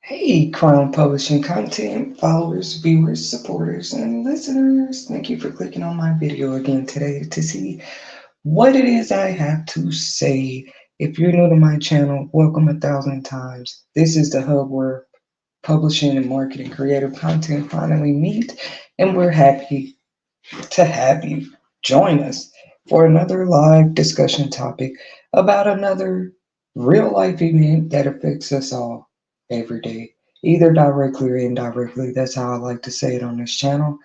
Hey, Crown Publishing content followers, viewers, supporters, and listeners. Thank you for clicking on my video again today to see what it is I have to say. If you're new to my channel, welcome 1,000 times. This is the hub where publishing and marketing creative content finally meet, and we're happy to have you join us for another live discussion topic about another real life event that affects us all every day, either directly or indirectly. That's how I like to say it on this channel.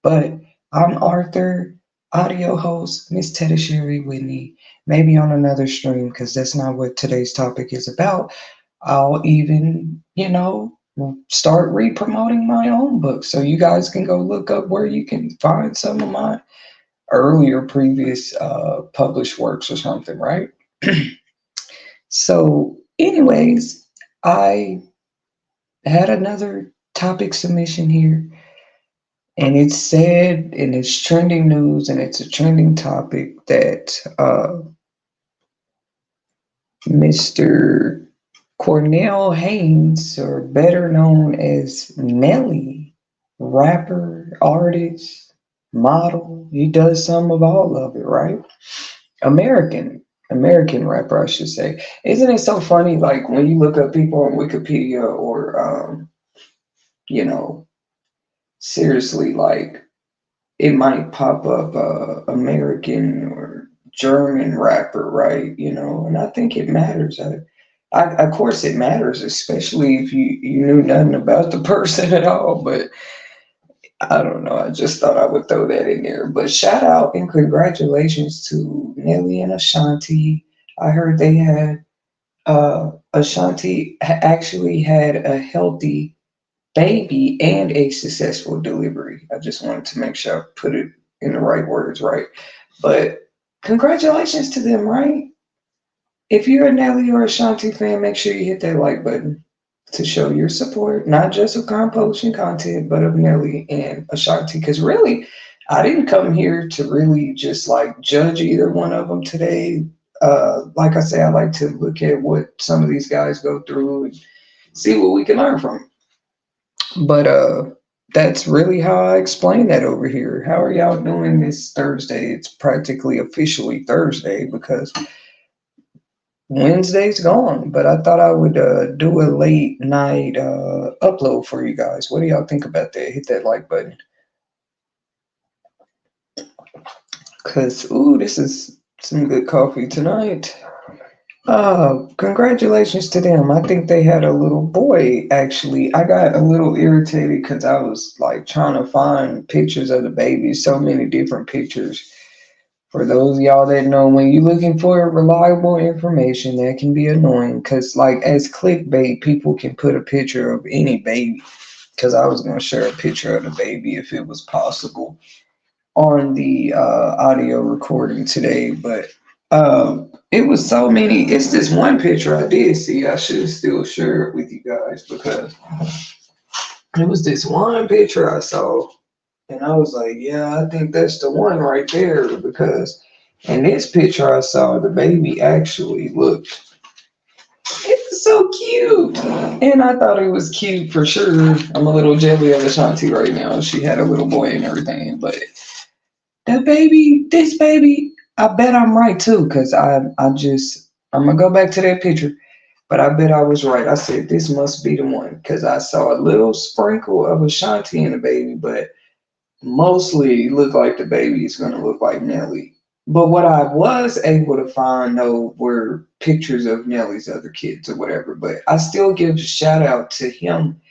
But I'm Arthur, audio host, Miss Teddy Sherry Whitney, maybe on another stream because that's not what today's topic is about. I'll even, start re-promoting my own book so you guys can go look up where you can find some of my earlier previous published works or something, right? So, anyways, I had another topic submission here, and it said, and it's trending news, and it's a trending topic that Mr. Cornell Haynes, or better known as Nelly, rapper, artist, model, he does some of all of it, right? American rapper, I should say. Isn't it so funny? Like when you look up people on Wikipedia or, you know, seriously, like it might pop up American or German rapper, right? And I think it matters. Of course, it matters, especially if you knew nothing about the person at all. But I don't know. I just thought I would throw that in there. But shout out and congratulations to Nelly and Ashanti. I heard they had Ashanti actually had a healthy baby and a successful delivery. I just wanted to make sure I put it in the right words, right? But congratulations to them, right? If you're a Nelly or Ashanti fan, make sure you hit that like button to show your support, not just of Crown Publishing content, but of Nelly and Ashanti. Because really, I didn't come here to really just like judge either one of them today. Like I say, I like to look at what some of these guys go through and see what we can learn from. But that's really how I explain that over here. How are y'all doing this Thursday? It's practically officially Thursday because Wednesday's gone, but I thought I would do a late night upload for you guys. What do y'all think about that? Hit that like button. Because, ooh, this is some good coffee tonight. Congratulations to them. I think they had a little boy, actually. I got a little irritated because I was like trying to find pictures of the baby, so many different pictures. For those of y'all that know, when you're looking for reliable information, that can be annoying because, like, as clickbait, people can put a picture of any baby. Because I was going to share a picture of the baby if it was possible on the audio recording today, but it was so many. It's this one picture I did see. I should still share it with you guys because it was this one picture I saw. And I was like, yeah, I think that's the one right there because in this picture I saw the baby actually looked, it was so cute. And I thought it was cute for sure. I'm a little jelly of Ashanti right now. She had a little boy and everything. But this baby, I bet I'm right too because I'm going to go back to that picture. But I bet I was right. I said, this must be the one because I saw a little sprinkle of Ashanti in the baby, but mostly look like the baby is going to look like Nelly. But what I was able to find though were pictures of Nelly's other kids or whatever. But I still give a shout out to him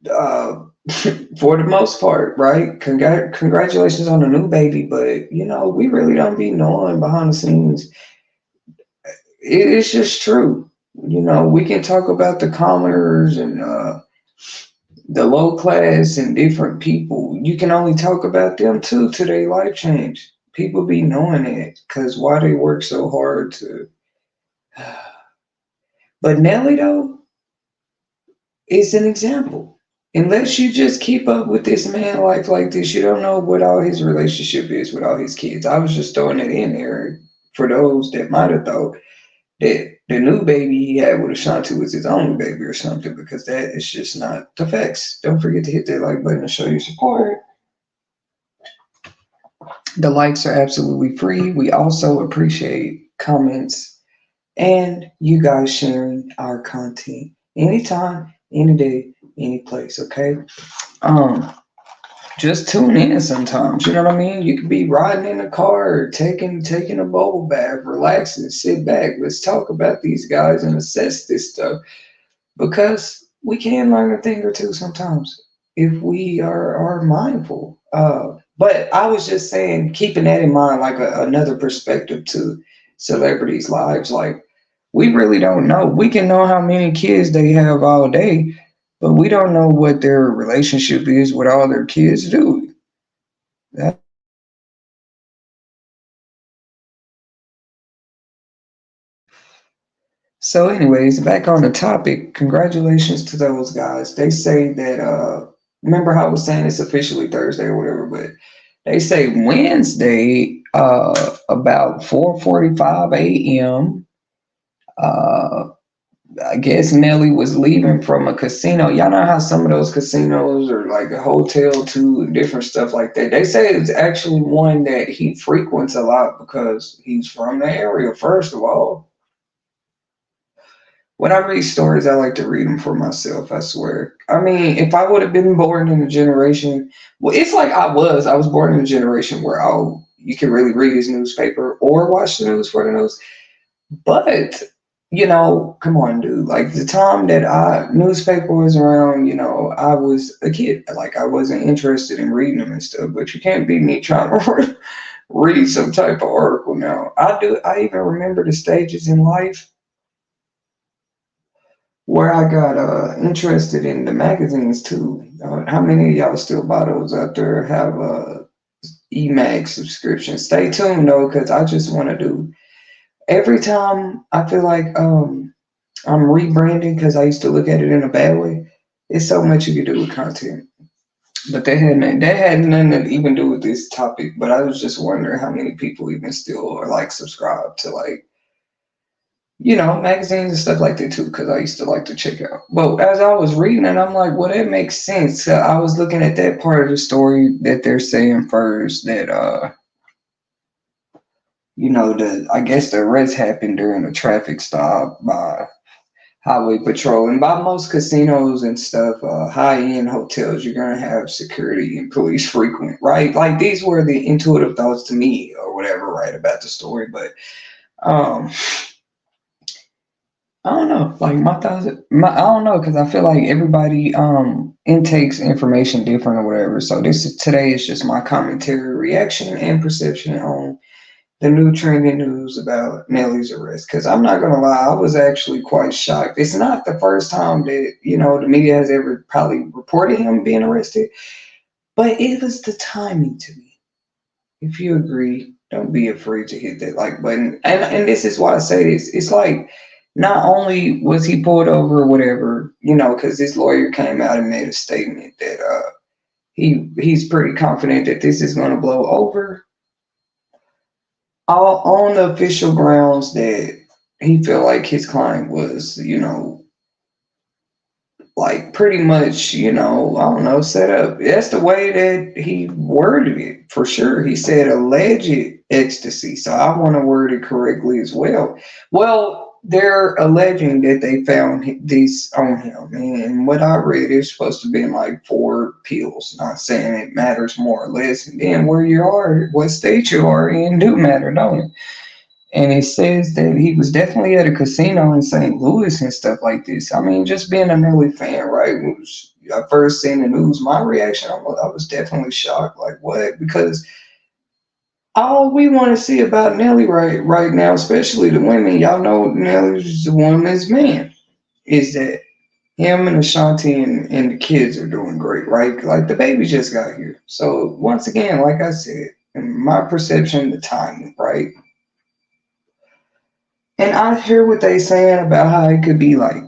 uh, for the most part, right? Congratulations on the new baby. But we really don't be knowing behind the scenes. It's just true. We can talk about the commoners and the low class and different people. You can only talk about them too till their life change. People be knowing it because why they work so hard to. But Nelly though is an example. Unless you just keep up with this man life like this, you don't know what all his relationship is with all his kids. I was just throwing it in there for those that might have thought. that the new baby he had with Ashanti was his only baby or something, because that is just not the facts. Don't forget to hit that like button to show your support. The likes are absolutely free. We also appreciate comments and you guys sharing our content anytime, any day, any place, okay? Um, just tune in sometimes, you know what I mean? You could be riding in the car or taking a bubble bath, relaxing, sit back. Let's talk about these guys and assess this stuff, because we can learn a thing or two sometimes if we are mindful. But I was just saying, keeping that in mind, like another perspective to celebrities' lives, like we really don't know. We can know how many kids they have all day, but we don't know what their relationship is with all their kids, do we? So, anyways, back on the topic, congratulations to those guys. They say that remember how I was saying it's officially Thursday or whatever, but they say Wednesday, about 4:45 a.m. Uh, I guess Nelly was leaving from a casino. Y'all know how some of those casinos are like a hotel too, and different stuff like that. They say it's actually one that he frequents a lot because he's from the area, first of all. When I read stories, I like to read them for myself, I swear. I mean, if I would have been born in a generation, well, it's like I was born in a generation where, oh, you can really read his newspaper or watch the news for the news. But, come on, dude. Like the time that newspaper was around, I was a kid. Like I wasn't interested in reading them and stuff, but you can't beat me trying to read some type of article now. I even remember the stages in life where I got interested in the magazines too. How many of y'all still buy those out there? Have a EMAG subscription? Stay tuned though, because I just want to do. Every time I feel like I'm rebranding, because I used to look at it in a bad way. It's so much you can do with content, but that had nothing to even do with this topic. But I was just wondering how many people even still are like subscribed to like magazines and stuff like that too, because I used to like to check out. But as I was reading it, I'm like, well, that makes sense. I was looking at that part of the story that they're saying first, that the I guess the arrest happened during a traffic stop by highway patrol, and by most casinos and stuff, high end hotels, you're gonna have security and police frequent, right? Like these were the intuitive thoughts to me or whatever, right, about the story, but. Um, I don't know. Like my thoughts, I don't know, because I feel like everybody intakes information different or whatever. So today is just my commentary, reaction, and perception on the new trending news about Nelly's arrest. Because I'm not gonna lie, I was actually quite shocked. It's not the first time that the media has ever probably reported him being arrested, but it was the timing to me. If you agree, don't be afraid to hit that like button. And this is why I say this. It's like not only was he pulled over or whatever, because this lawyer came out and made a statement that he's pretty confident that this is going to blow over, all on the official grounds that he felt like his client was, like pretty much, I don't know, set up. That's the way that he worded it for sure. He said alleged ecstasy. So I want to word it correctly as well. Well, they're alleging that they found these on him. And what I read is supposed to be in like 4 pills. Not saying it matters more or less. And then where you are, what state you are in do matter, don't it? And it says that he was definitely at a casino in St. Louis and stuff like this. I mean, just being a Nelly fan, right? When I first seen the news, my reaction, I was definitely shocked. Like, what? Because all we want to see about Nelly right now, especially the women, y'all know Nelly's the woman's man, is that him and Ashanti and the kids are doing great, right? Like the baby just got here. So once again, like I said, in my perception, the timing, right? And I hear what they saying about how it could be like,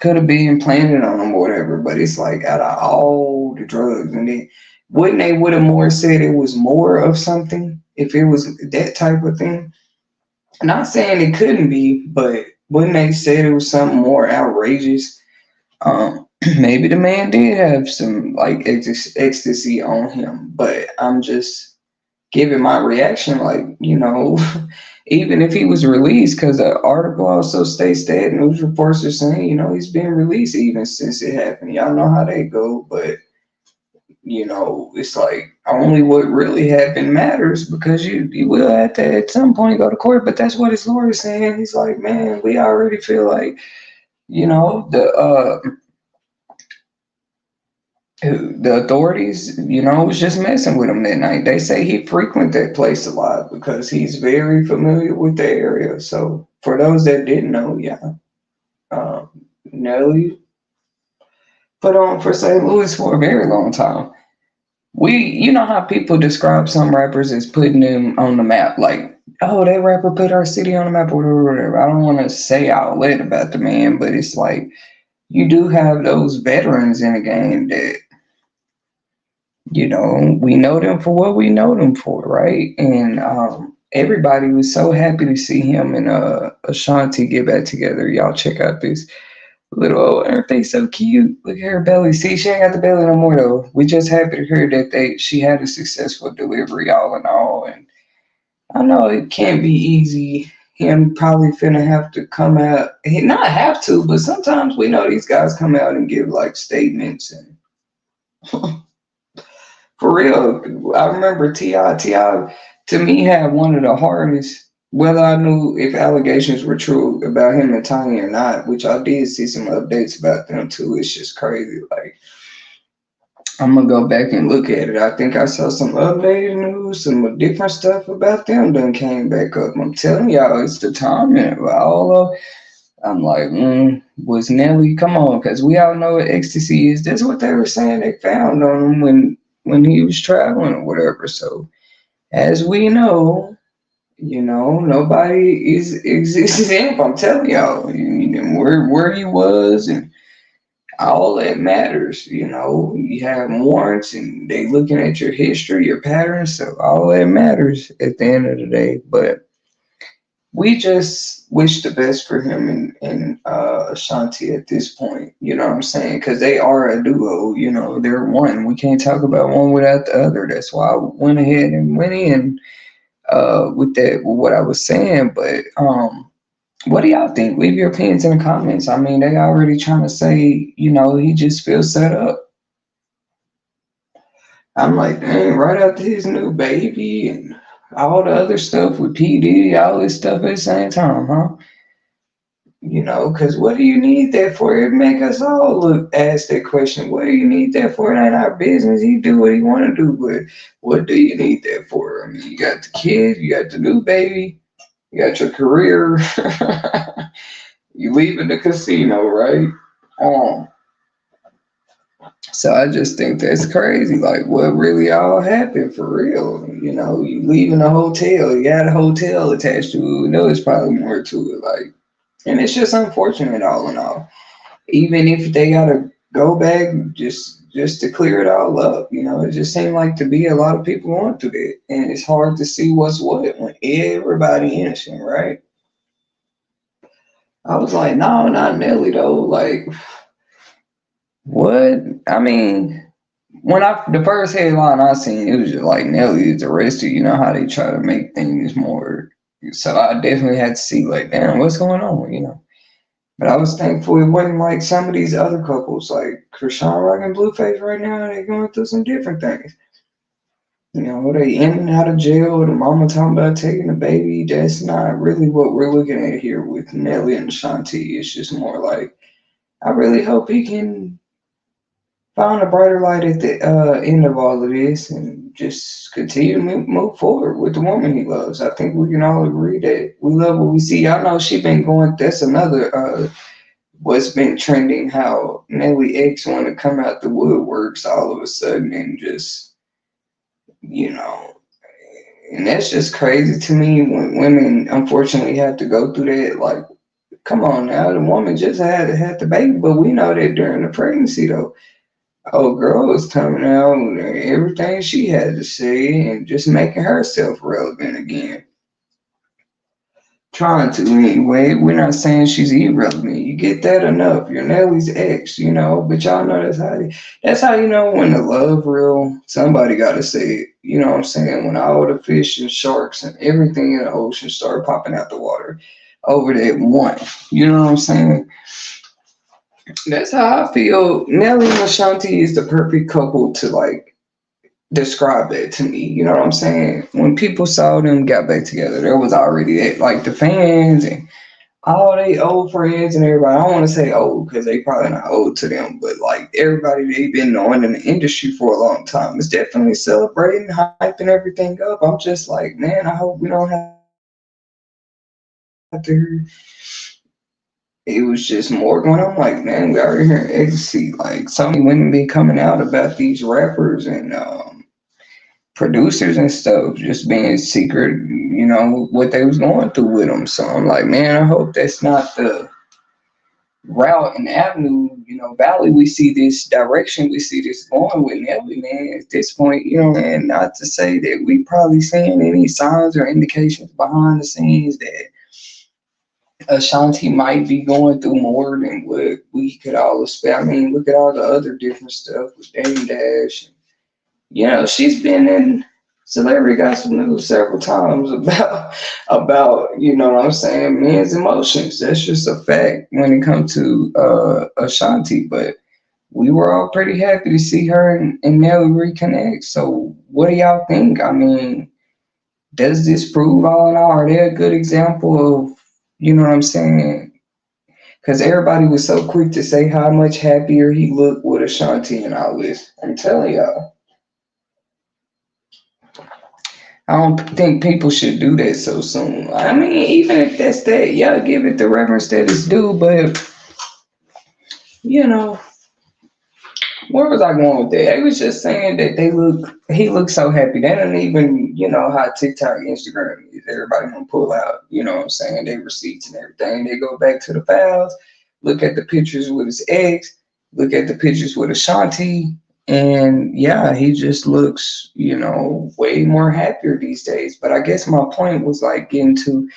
could have been planted on them or whatever, but it's like out of all the drugs, and then wouldn't they would have more said it was more of something if it was that type of thing? Not saying it couldn't be, but when they said it was something more outrageous, um, maybe the man did have some like ecstasy on him. But I'm just giving my reaction, like, even if he was released, because the article also states that news reports are saying, he's been released even since it happened. Y'all know how they go, but it's like only what really happened matters, because you will have to at some point go to court. But that's what his lawyer is saying. He's like, man, we already feel like, the authorities, was just messing with him that night. They say he frequent that place a lot because he's very familiar with the area. So for those that didn't know, yeah, Nelly put on for St. Louis for a very long time. You know how people describe some rappers as putting them on the map, like, oh, that rapper put our city on the map, or whatever, whatever. I don't want to say outlet about the man, but it's like you do have those veterans in the game that, we know them for what we know them for, right? And everybody was so happy to see him and Ashanti get back together. Y'all check out this little, oh, aren't they so cute? Look at her belly. See, she ain't got the belly no more though. We just happy to hear that she had a successful delivery all in all. And I know it can't be easy. Him probably finna have to come out. He not have to, but sometimes we know these guys come out and give like statements. And for real, I remember Ti to me had one of the hardest. Whether I knew if allegations were true about him and Tiny or not, which I did see some updates about them too. It's just crazy. Like, I'm gonna go back and look at it. I think I saw some updated news, some different stuff about them done came back up. I'm telling y'all, it's the timing of all of. I'm like, was Nelly? Come on, because we all know what ecstasy is. That's what they were saying they found on him when he was traveling or whatever. So, as we know, nobody is exempt. I'm telling y'all, where he was and all that matters. You have warrants and they looking at your history, your patterns, so all that matters at the end of the day. But we just wish the best for him and Ashanti at this point. You know what I'm saying? Because they are a duo. They're one. We can't talk about one without the other. That's why I went ahead and went in with what I was saying. But what do y'all think? Leave your opinions in the comments. I mean, they already trying to say, he just feels set up. I'm like, dang, right after his new baby and all the other stuff with P. Diddy, all this stuff at the same time, huh? Because what do you need that for? It make us all ask that question. What do you need that for? It ain't our business. He do what he want to do, but what do you need that for? I mean, you got the kid, you got the new baby, you got your career. You leaving the casino, right? So I just think that's crazy. Like, what really all happened for real? You leaving a hotel, you got a hotel attached to it. There's probably more to it. Like, and it's just unfortunate all in all. Even if they gotta go back just to clear it all up, it just seemed like to be a lot of people going through that. And it's hard to see what's what when everybody innocent, right? I was like, no, not Nelly though. Like, what? I mean, the first headline I seen, it was just like Nelly is arrested. You know how they try to make things more. So I definitely had to see, like, damn, what's going on, But I was thankful it wasn't like some of these other couples, like Krishan Rock and Blueface right now. They're going through some different things. They in and out of jail. The mama talking about taking the baby. That's not really what we're looking at here with Nelly and Shanti. It's just more like, I really hope he can find a brighter light at the end of all of this and just continue to move forward with the woman he loves. I think we can all agree that we love what we see. Y'all know she been going, that's another what's been trending, how Nelly X want to come out the woodworks all of a sudden and just, and that's just crazy to me when women unfortunately have to go through that. Like, come on now, the woman just had the baby, but we know that during the pregnancy though, old girl was coming out and everything she had to say and just making herself relevant again. trying to anyway. We're not saying she's irrelevant. You get that enough. You're Nelly's ex, but y'all know that's how you know when the love real. Somebody gotta say it. You know what I'm saying? When all the fish and sharks and everything in the ocean start popping out the water over that one. You know what I'm saying? That's how I feel. Nelly and Ashanti is the perfect couple to like describe that to me. You know what I'm saying? When people saw them got back together, there was already that, like the fans and all they old friends and everybody. I don't want to say old because they probably not old to them, but like everybody they've been knowing in the industry for a long time is definitely celebrating, hyping everything up. I'm just like, man, I hope we don't have to. It was just more going on. Like, man, we already hearing ecstasy. Like, so many women be coming out about these rappers and producers and stuff just being secret, what they was going through with them. So I'm like, man, I hope that's not the route and avenue, valley we see this direction, we see this going with Nelly, man, at this point, and not to say that we probably seeing any signs or indications behind the scenes that Ashanti might be going through more than what we could all expect. I mean, look at all the other different stuff with Dame Dash. She's been in Celebrity Gossip News several times about what I'm saying, men's emotions. That's just a fact when it comes to Ashanti. But we were all pretty happy to see her and Nelly reconnect. So what do y'all think? I mean, does this prove all in all? Are they a good example of, what I'm saying? Because everybody was so quick to say how much happier he looked with Ashanti and all this. I'm telling y'all. I don't think people should do that so soon. I mean, even if that's that, yeah, give it the reverence that it's due. But, where was I going with that? I was just saying that he looks so happy. They don't even, how TikTok, Instagram is. Everybody gonna pull out, what I'm saying, their receipts and everything. They go back to the files, look at the pictures with his ex, look at the pictures with Ashanti, and yeah, he just looks, way more happier these days. But I guess my point was like getting to,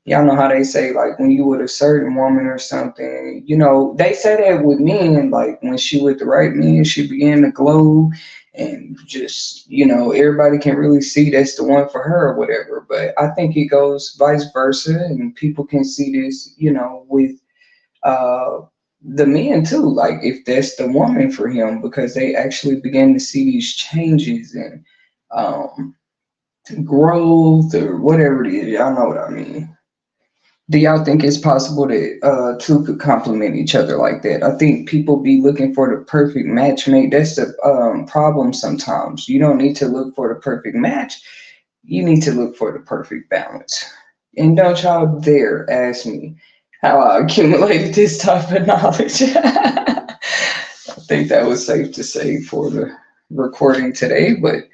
y'all know how they say, like, when you with a certain woman or something, they say that with men, like, when she with the right man, she began to glow and just, everybody can really see that's the one for her or whatever. But I think it goes vice versa, and people can see this, with the men too, like, if that's the woman for him, because they actually begin to see these changes and growth or whatever it is. Y'all know what I mean. Do y'all think it's possible that two could complement each other like that? I think people be looking for the perfect match mate. That's the problem sometimes. You don't need to look for the perfect match. You need to look for the perfect balance. And don't y'all dare ask me how I accumulated this type of knowledge. I think that was safe to say for the recording today. But,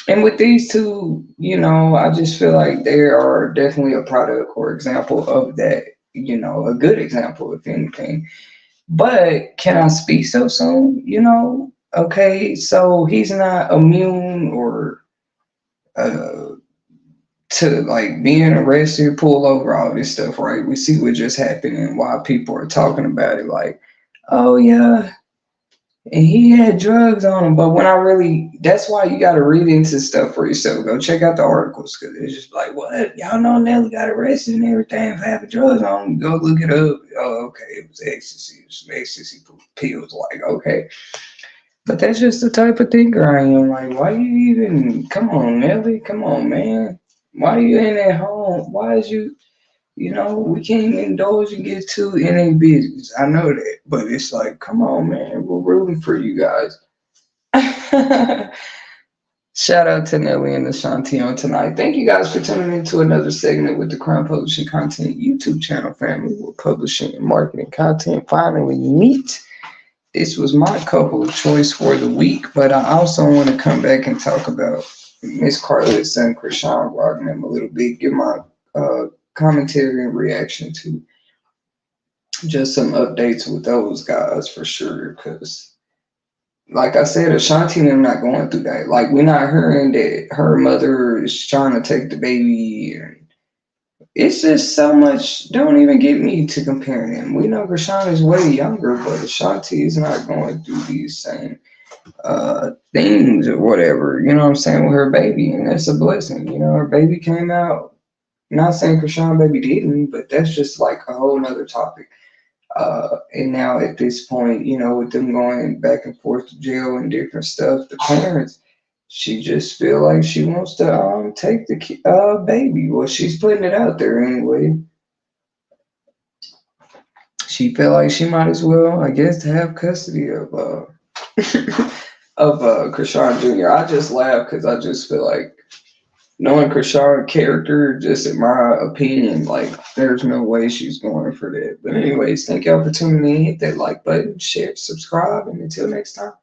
and with these two, I just feel like they are definitely a product or example of that, a good example, if anything. But can I speak so soon? Okay, so he's not immune or to like being arrested, pull over, all this stuff, right? We see what just happened and why people are talking about it like, oh yeah, and he had drugs on him. But when that's why you got to read into stuff for yourself. Go check out the articles, because it's just like, what? Y'all know Nelly got arrested and everything for having drugs on him. Go look it up. Oh, okay, it was ecstasy. It was some ecstasy pills. Like, okay. But that's just the type of thinker I am. Like, why you even, come on, Nelly, come on, man. Why you in at home? Why is you, we can't indulge and get too in a business. I know that, but it's like, come on, man, we're rooting for you guys. Shout out to Nelly and Ashanti on tonight. Thank you guys for tuning into another segment with the Crown Publishing Content YouTube channel family, where publishing and marketing content finally meet. This was my couple of choice for the week, but I also want to come back and talk about Miss Carlet's son, Krishan, rocking him a little bit, give my commentary and reaction to just some updates with those guys for sure. Because, like I said, Ashanti and them not going through that. Like, we're not hearing that her mother is trying to take the baby and It's just so much. Don't even get me to compare them. We know Krishan is way younger, but Ashanti is not going through these same things or whatever. You know what I'm saying, with her baby, and that's a blessing. You know, her baby came out. Not saying Krishan baby didn't, but that's just like a whole nother topic. And now at this point, you know, with them going back and forth to jail and different stuff, the parents, she just feel like she wants to take the baby. Well, she's putting it out there anyway. She felt like she might as well, I guess, have custody of of Krishan Jr. I just laugh because I just feel like knowing Krishan character, just in my opinion, like there's no way she's going for that. But anyways, thank y'all for tuning in. Hit that like button, share, subscribe, and until next time.